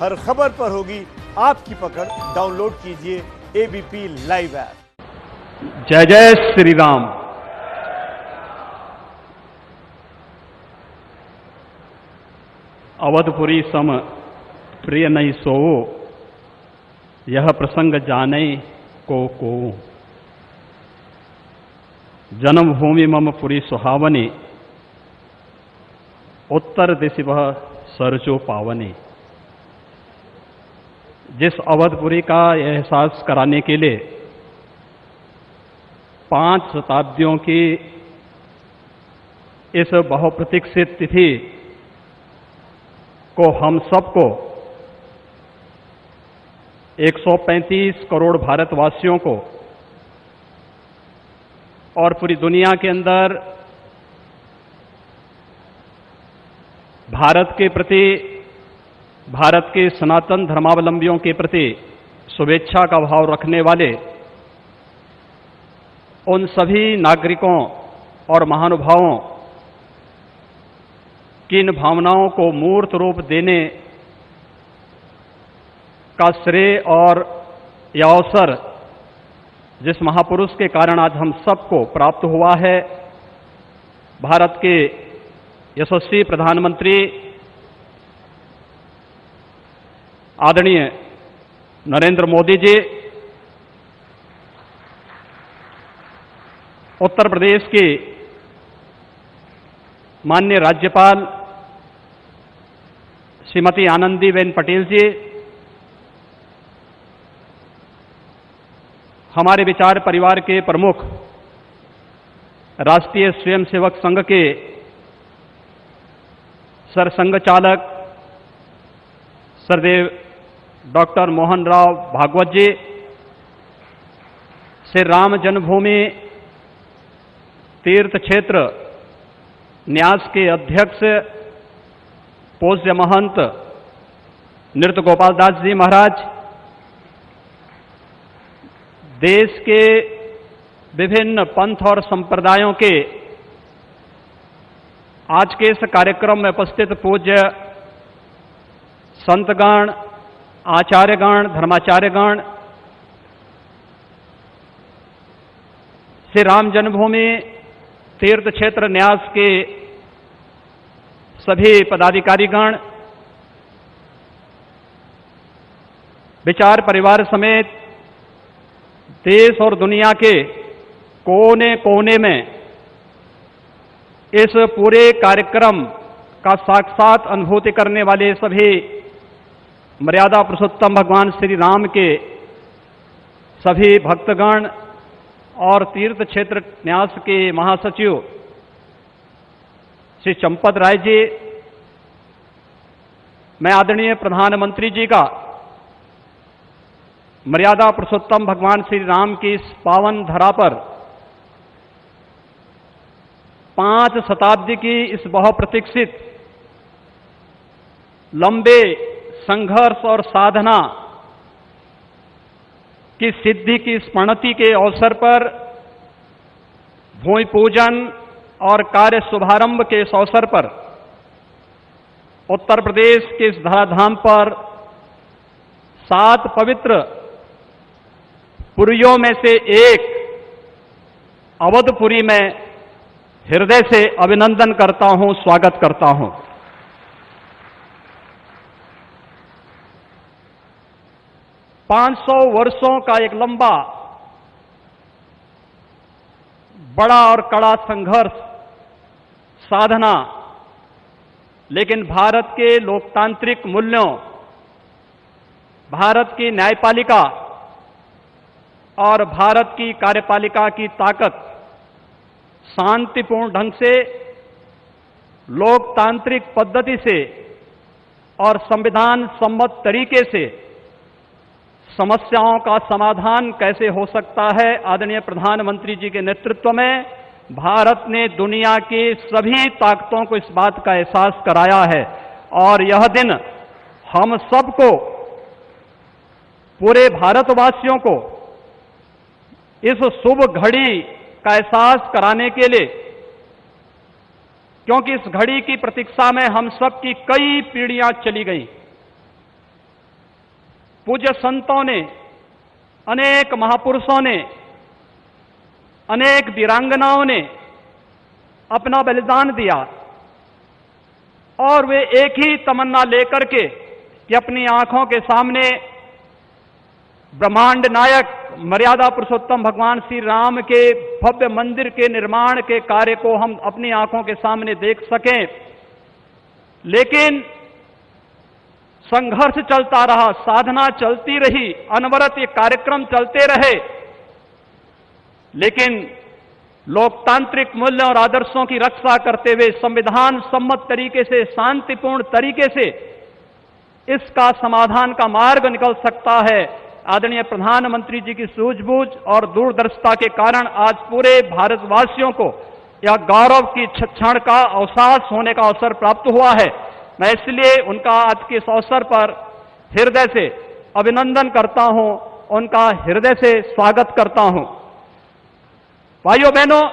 हर खबर पर होगी आपकी पकड़। डाउनलोड कीजिए एबीपी लाइव ऐप। जय जय श्री राम। अवधपुरी सम प्रिय नहीं सोओ, यह प्रसंग जाने को जन्मभूमि मम पुरी सुहावनी, उत्तर दिशि वह सरजो पावनी। जिस अवधपुरी का एहसास कराने के लिए 5 शताब्दियों की इस बहुप्रतीक्षित तिथि को हम सबको 135 करोड़ भारतवासियों को और पूरी दुनिया के अंदर भारत के प्रति, भारत के सनातन धर्मावलंबियों के प्रति शुभेच्छा का भाव रखने वाले उन सभी नागरिकों और महानुभावों की इन भावनाओं को मूर्त रूप देने का श्रेय और यह अवसर जिस महापुरुष के कारण आज हम सबको प्राप्त हुआ है, भारत के यशस्वी प्रधानमंत्री आदरणीय नरेंद्र मोदी जी, उत्तर प्रदेश की माननीय राज्यपाल श्रीमती आनंदीबेन पटेल जी, हमारे विचार परिवार के प्रमुख राष्ट्रीय स्वयंसेवक संघ के सरसंघ चालक सरदेव डॉक्टर मोहन राव भागवत जी, श्री राम जन्मभूमि तीर्थ क्षेत्र न्यास के अध्यक्ष पूज्य महंत नृत्य गोपाल दास जी महाराज, देश के विभिन्न पंथ और संप्रदायों के आज के इस कार्यक्रम में उपस्थित पूज्य संतगण, आचार्यगण, धर्माचार्यगण, श्री राम जन्मभूमि तीर्थ क्षेत्र न्यास के सभी पदाधिकारीगण, विचार परिवार समेत देश और दुनिया के कोने कोने में इस पूरे कार्यक्रम का साक्षात अनुभूति करने वाले सभी मर्यादा पुरुषोत्तम भगवान श्री राम के सभी भक्तगण और तीर्थ क्षेत्र न्यास के महासचिव श्री चंपत राय जी, मैं आदरणीय प्रधानमंत्री जी का मर्यादा पुरुषोत्तम भगवान श्री राम की इस पावन धरा पर 5 शताब्दी की इस बहुप्रतीक्षित लंबे संघर्ष और साधना की सिद्धि की स्मृति के अवसर पर भूमि पूजन और कार्य शुभारंभ के इस अवसर पर उत्तर प्रदेश के इस धराधाम पर 7 पवित्र पुरियों में से एक अवधपुरी में हृदय से अभिनंदन करता हूं, स्वागत करता हूं। 500 वर्षों का एक लंबा, बड़ा और कड़ा संघर्ष, साधना, लेकिन भारत के लोकतांत्रिक मूल्यों, भारत की न्यायपालिका और भारत की कार्यपालिका की ताकत शांतिपूर्ण ढंग से, लोकतांत्रिक पद्धति से और संविधान सम्मत तरीके से समस्याओं का समाधान कैसे हो सकता है, आदरणीय प्रधानमंत्री जी के नेतृत्व में भारत ने दुनिया की सभी ताकतों को इस बात का एहसास कराया है। और यह दिन हम सबको, पूरे भारतवासियों को इस शुभ घड़ी का एहसास कराने के लिए, क्योंकि इस घड़ी की प्रतीक्षा में हम सब की कई पीढ़ियां चली गई, पूज्य संतों ने, अनेक महापुरुषों ने, अनेक वीरांगनाओं ने अपना बलिदान दिया और वे एक ही तमन्ना लेकर के कि अपनी आंखों के सामने ब्रह्मांड नायक मर्यादा पुरुषोत्तम भगवान श्री राम के भव्य मंदिर के निर्माण के कार्य को हम अपनी आंखों के सामने देख सकें। लेकिन संघर्ष चलता रहा, साधना चलती रही, अनवरत ये कार्यक्रम चलते रहे, लेकिन लोकतांत्रिक मूल्यों और आदर्शों की रक्षा करते हुए संविधान सम्मत तरीके से, शांतिपूर्ण तरीके से इसका समाधान का मार्ग निकल सकता है। आदरणीय प्रधानमंत्री जी की सूझबूझ और दूरदर्शिता के कारण आज पूरे भारतवासियों को यह गौरव की क्षण का अवसास होने का अवसर प्राप्त हुआ है। मैं इसलिए उनका आज के इस अवसर पर हृदय से अभिनंदन करता हूं, उनका हृदय से स्वागत करता हूं। भाइयों बहनों,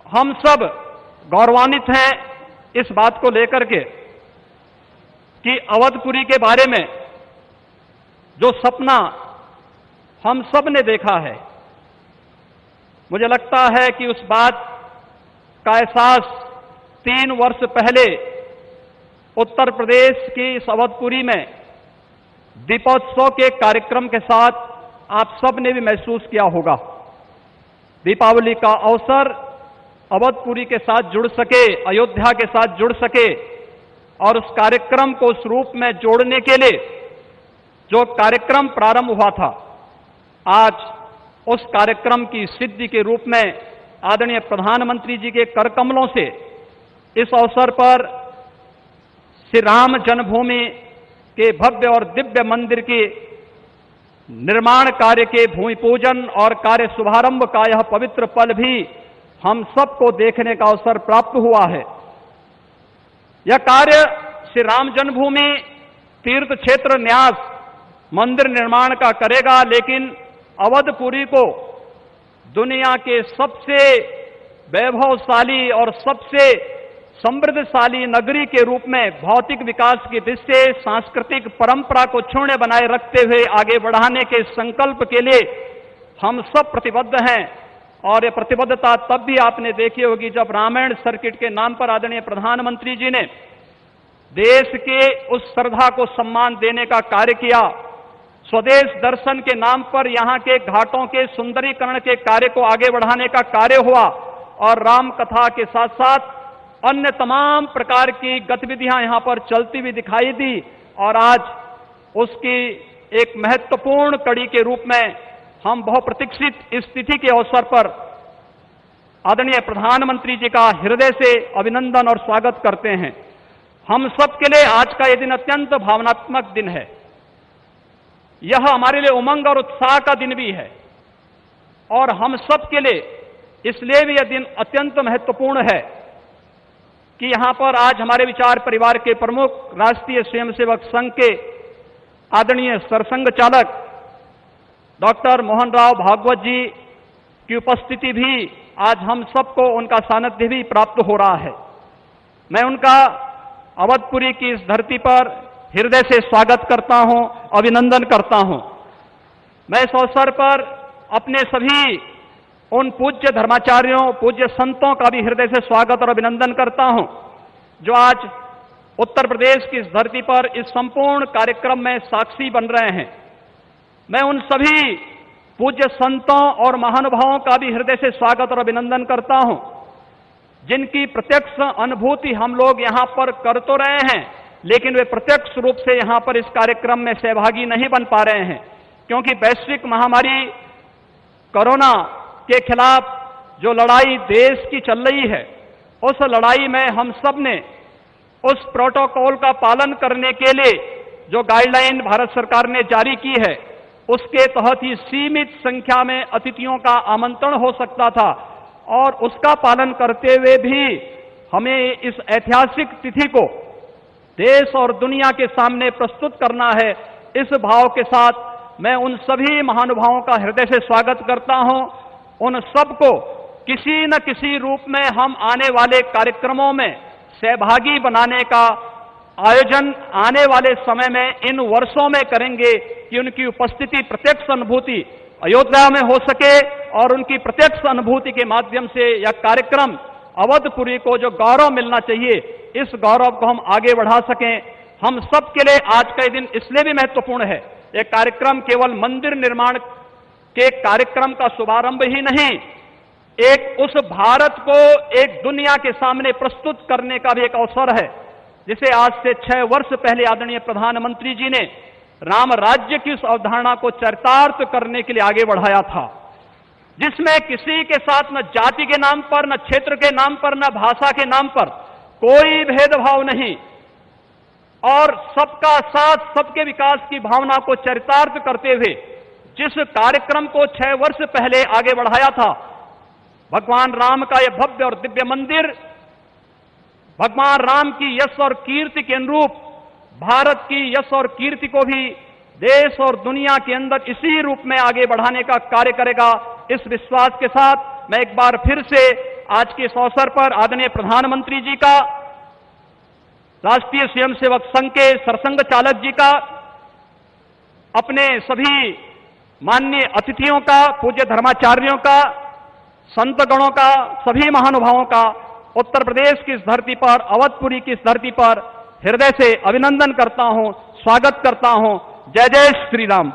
हम सब गौरवान्वित हैं इस बात को लेकर के कि अवधपुरी के बारे में जो सपना हम सब ने देखा है, मुझे लगता है कि उस बात का एहसास 3 वर्ष पहले उत्तर प्रदेश की इस अवधपुरी में दीपोत्सव के कार्यक्रम के साथ आप सब ने भी महसूस किया होगा। दीपावली का अवसर अवधपुरी के साथ जुड़ सके, अयोध्या के साथ जुड़ सके और उस कार्यक्रम को उस रूप में जोड़ने के लिए जो कार्यक्रम प्रारंभ हुआ था, आज उस कार्यक्रम की सिद्धि के रूप में आदरणीय प्रधानमंत्री जी के करकमलों से इस अवसर पर श्री राम जन्मभूमि के भव्य और दिव्य मंदिर के निर्माण कार्य के भूमि पूजन और कार्य शुभारंभ का यह पवित्र पल भी हम सबको देखने का अवसर प्राप्त हुआ है। यह कार्य श्री राम जन्मभूमि तीर्थ क्षेत्र न्यास मंदिर निर्माण का करेगा, लेकिन अवधपुरी को दुनिया के सबसे वैभवशाली और सबसे समृद्धशाली नगरी के रूप में भौतिक विकास की दृष्टि से सांस्कृतिक परंपरा को क्षुण्ण बनाए रखते हुए आगे बढ़ाने के संकल्प के लिए हम सब प्रतिबद्ध हैं। और ये प्रतिबद्धता तब भी आपने देखी होगी जब रामायण सर्किट के नाम पर आदरणीय प्रधानमंत्री जी ने देश के उस श्रद्धा को सम्मान देने का कार्य किया। स्वदेश दर्शन के नाम पर यहां के घाटों के सुंदरीकरण के कार्य को आगे बढ़ाने का कार्य हुआ और राम कथा के साथ साथ अन्य तमाम प्रकार की गतिविधियां यहां पर चलती हुई दिखाई दी और आज उसकी एक महत्वपूर्ण कड़ी के रूप में हम बहुप्रतीक्षित इस तिथि के अवसर पर आदरणीय प्रधानमंत्री जी का हृदय से अभिनंदन और स्वागत करते हैं। हम सब के लिए आज का यह दिन अत्यंत भावनात्मक दिन है। यह हमारे लिए उमंग और उत्साह का दिन भी है और हम सब के लिए इसलिए भी यह दिन अत्यंत महत्वपूर्ण है कि यहां पर आज हमारे विचार परिवार के प्रमुख राष्ट्रीय स्वयंसेवक संघ के आदरणीय सरसंघ चालक डॉक्टर मोहन राव भागवत जी की उपस्थिति भी आज हम सबको उनका सानिध्य भी प्राप्त हो रहा है। मैं उनका अवधपुरी की इस धरती पर हृदय से स्वागत करता हूं, अभिनंदन करता हूं। मैं इस अवसर पर अपने सभी उन पूज्य धर्माचार्यों, पूज्य संतों का भी हृदय से स्वागत और अभिनंदन करता हूं जो आज उत्तर प्रदेश की इस धरती पर इस संपूर्ण कार्यक्रम में साक्षी बन रहे हैं। मैं उन सभी पूज्य संतों और महानुभावों का भी हृदय से स्वागत और अभिनंदन करता हूं जिनकी प्रत्यक्ष अनुभूति हम लोग यहां पर कर तो रहे हैं, लेकिन वे प्रत्यक्ष रूप से यहां पर इस कार्यक्रम में सहभागी नहीं बन पा रहे हैं क्योंकि वैश्विक महामारी कोरोना के खिलाफ जो लड़ाई देश की चल रही है, उस लड़ाई में हम सब ने उस प्रोटोकॉल का पालन करने के लिए जो गाइडलाइन भारत सरकार ने जारी की है, उसके तहत ही सीमित संख्या में अतिथियों का आमंत्रण हो सकता था और उसका पालन करते हुए भी हमें इस ऐतिहासिक तिथि को देश और दुनिया के सामने प्रस्तुत करना है। इस भाव के साथ मैं उन सभी महानुभावों का हृदय से स्वागत करता हूं। उन सबको किसी न किसी रूप में हम आने वाले कार्यक्रमों में सहभागी बनाने का आयोजन आने वाले समय में इन वर्षों में करेंगे कि उनकी उपस्थिति, प्रत्यक्ष अनुभूति अयोध्या में हो सके और उनकी प्रत्यक्ष अनुभूति के माध्यम से यह कार्यक्रम अवधपुरी को जो गौरव मिलना चाहिए, इस गौरव को हम आगे बढ़ा सकें। हम सब के लिए आज का दिन इसलिए भी महत्वपूर्ण है। यह कार्यक्रम केवल मंदिर निर्माण के कार्यक्रम का शुभारंभ ही नहीं, एक उस भारत को एक दुनिया के सामने प्रस्तुत करने का भी एक अवसर है, जिसे आज से 6 वर्ष पहले आदरणीय प्रधानमंत्री जी ने राम राज्य की उस अवधारणा को चरितार्थ करने के लिए आगे बढ़ाया था, जिसमें किसी के साथ न जाति के नाम पर, न क्षेत्र के नाम पर, न भाषा के नाम पर कोई भेदभाव नहीं, और सबका साथ, सबके विकास की भावना को चरितार्थ करते हुए जिस कार्यक्रम को 6 वर्ष पहले आगे बढ़ाया था, भगवान राम का यह भव्य और दिव्य मंदिर भगवान राम की यश और कीर्ति के अनुरूप भारत की यश और कीर्ति को भी देश और दुनिया के अंदर इसी रूप में आगे बढ़ाने का कार्य करेगा। इस विश्वास के साथ मैं एक बार फिर से आज के इस अवसर पर आदरणीय प्रधानमंत्री जी का, राष्ट्रीय स्वयंसेवक संघ के सरसंघ चालक जी का, अपने सभी माननीय अतिथियों का, पूज्य धर्माचार्यों का, संतगणों का, सभी महानुभावों का उत्तर प्रदेश की इस धरती पर, अवधपुरी की इस धरती पर हृदय से अभिनंदन करता हूं, स्वागत करता हूं। जय जय श्री राम।